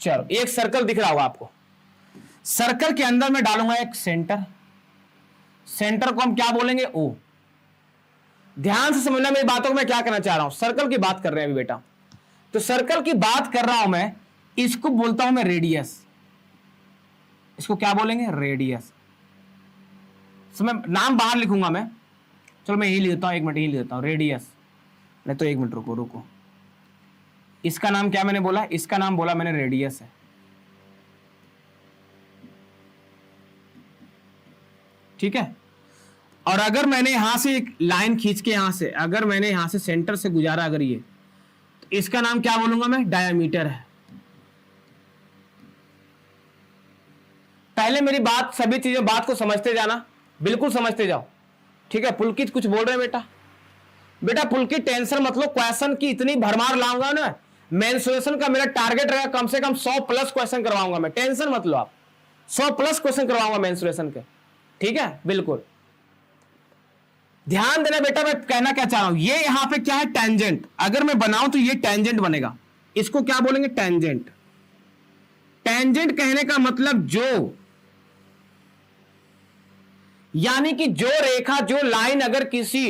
चलो एक सर्कल दिख रहा होगा आपको, सर्कल के अंदर मैं डालूंगा एक सेंटर, सेंटर को हम क्या बोलेंगे ओ। ध्यान से समझना मेरी बातों को, मैं क्या करना चाह रहा हूं, सर्कल की बात कर रहे हैं अभी बेटा, तो सर्कल की बात कर रहा हूं मैं, इसको बोलता हूं मैं रेडियस, इसको क्या बोलेंगे रेडियस। मैं नाम बाहर लिखूंगा मैं, चलो मैं यही लिखता हूं, एक मिनट यही लिखता हूं रेडियस, नहीं तो एक मिनट रुको रुको, इसका नाम क्या मैंने बोला, इसका नाम बोला मैंने रेडियस है, ठीक है। और अगर मैंने यहां से एक लाइन खींच के यहां से, अगर मैंने यहां से सेंटर से गुजारा अगर ये, तो इसका नाम क्या बोलूंगा मैं, डायामीटर है। पहले मेरी बात, सभी चीजें बात को समझते जाना, बिल्कुल समझते जाओ, ठीक है। पुलकित कुछ बोल रहे हैं बेटा, बेटा पुलकित टेंशन मतलब क्वेश्चन की इतनी भरमार लाऊंगा ना, मेंसुरेशन का मेरा टारगेट रहेगा कम से कम 100 प्लस क्वेश्चन करवाऊंगा मैं, टेंशन मत लो आप, 100 प्लस क्वेश्चन करवाऊंगा मेंसुरेशन के, ठीक है। बिल्कुल ध्यान देना बेटा, मैं कहना क्या चाह रहा हूं, ये यहां पे क्या है टेंजेंट, अगर मैं बनाऊं तो ये टेंजेंट बनेगा, इसको क्या बोलेंगे टेंजेंट। टेंजेंट कहने का मतलब जो, यानी कि जो रेखा, जो लाइन अगर किसी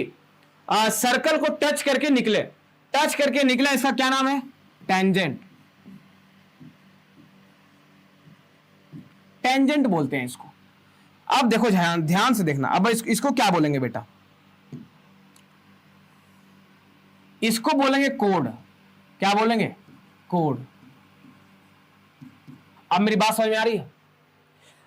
सर्कल को टच करके निकले, टच करके निकला, इसका क्या नाम है टेंजेंट, टेंजेंट बोलते हैं इसको। अब देखो ध्यान से देखना, अब इसको क्या बोलेंगे बेटा, इसको बोलेंगे कोड, क्या बोलेंगे कोड। अब मेरी बात समझ में आ रही है,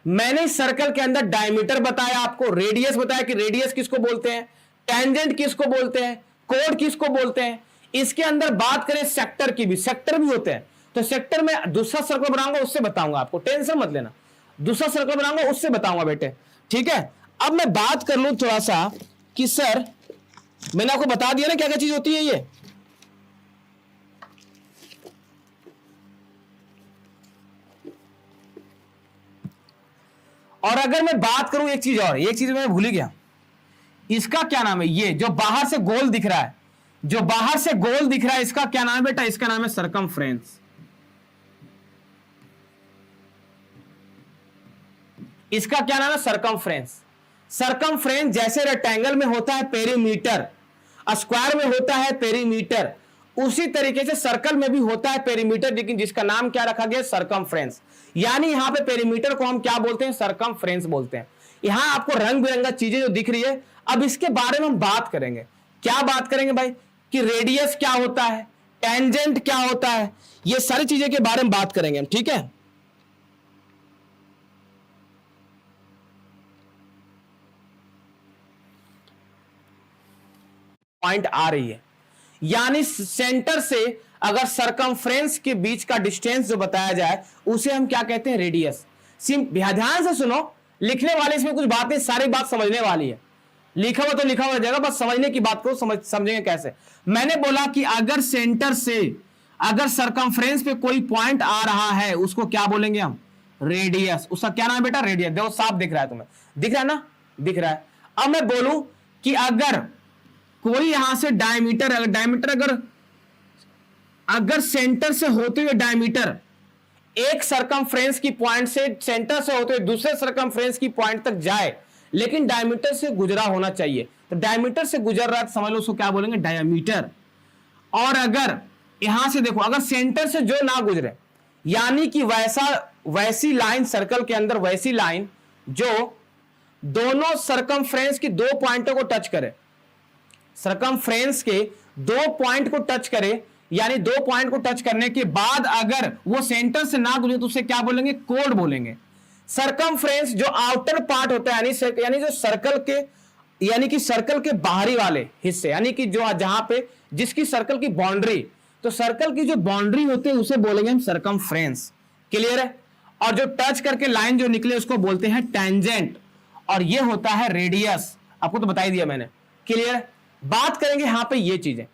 मैंने इस सर्कल के अंदर डायमीटर बताया आपको, रेडियस बताया कि रेडियस किसको बोलते हैं, टेंजेंट किसको बोलते हैं, कोड किसको बोलते हैं। इसके अंदर बात करें सेक्टर की भी, सेक्टर भी होते हैं, तो सेक्टर में दूसरा सर्कल बनाऊंगा उससे बताऊंगा आपको, टेंशन मत लेना, दूसरा सर्कल बनाऊंगा उससे बताऊंगा बेटे, ठीक है। अब मैं बात कर लूं थोड़ा सा कि सर मैंने आपको बता दिया ना क्या क्या चीज होती है ये, और अगर मैं बात करूं एक चीज और, एक चीज मैं भूल ही गया, इसका क्या नाम है, ये जो बाहर से गोल दिख रहा है, जो बाहर से गोल दिख रहा है, इसका क्या नाम है बेटा, इसका नाम है सरकमफ्रेंस। इसका क्या नाम है सरकमफ्रेंस। सरकमफ्रेंस जैसे रेक्टेंगल में होता है पेरीमीटर, स्क्वायर में होता है पेरीमीटर, उसी तरीके से सर्कल में भी होता है पेरीमीटर, लेकिन जिसका नाम क्या रखा गया सरकमफ्रेंस। यानी यहां पे पेरीमीटर को हम क्या बोलते हैं सरकमफ्रेंस बोलते हैं। यहां आपको रंग बिरंगा चीजें जो दिख रही है, अब इसके बारे में हम बात करेंगे। क्या बात करेंगे भाई, कि रेडियस क्या होता है, टेंजेंट क्या होता है, ये सारी चीजें के बारे में बात करेंगे हम, ठीक है। पॉइंट आ रही है, यानी सेंटर से अगर सरकमफ्रेंस के बीच का डिस्टेंस जो बताया जाए उसे हम क्या कहते हैं रेडियस। ध्यान से सुनो, लिखने वाले इसमें कुछ बातें, सारी बात समझने वाली है, लिखा हुआ तो लिखा हुआ जाएगा, बस समझने की बात को समझेंगे कैसे। मैंने बोला कि अगर सेंटर से अगर सरकमफ्रेंस पे कोई पॉइंट आ रहा है उसको क्या बोलेंगे हम रेडियस। उसका क्या नाम है बेटा रेडियस। देखो साफ दिख रहा है तुम्हें, दिख रहा है ना, दिख रहा है। अब मैं बोलूं कि अगर कोई यहां से डायमीटर, अगर सेंटर से होते हुए डायमीटर एक सरकमफ्रेंस की पॉइंट से, सेंटर से होते हुए दूसरे सरकमफ्रेंस की पॉइंट तक जाए, लेकिन डायमीटर से गुजरा होना चाहिए, तो डायमीटर से गुजर रहा है तो समझ लो उसको क्या बोलेंगे डायमीटर। और अगर यहां से देखो, अगर सेंटर से जो ना गुजरे, यानी कि वैसी लाइन सर्कल के अंदर, वैसी लाइन जो दोनों सरकमफ्रेंस की दो पॉइंटों को टच करे, सरकमफ्रेंस के दो पॉइंट को टच करे, यानी दो पॉइंट को टच करने के बाद अगर वो सेंटर से ना गुजरे तो उसे क्या बोलेंगे कोड बोलेंगे। सरकमफ्रेंस जो आउटर पार्ट होता है, यानी जो सर्कल के, यानी कि सर्कल के बाहरी वाले हिस्से, यानी कि जो जहां पे जिसकी सर्कल की बाउंड्री, तो सर्कल की जो बाउंड्री होती है उसे बोलेंगे हम सरकमफ्रेंस। क्लियर है। और जो टच करके लाइन जो निकले उसको बोलते हैं टेंजेंट, और ये होता है रेडियस। आपको तो बता ही दिया मैंने। क्लियर है। बात करेंगे यहां पे ये चीजें,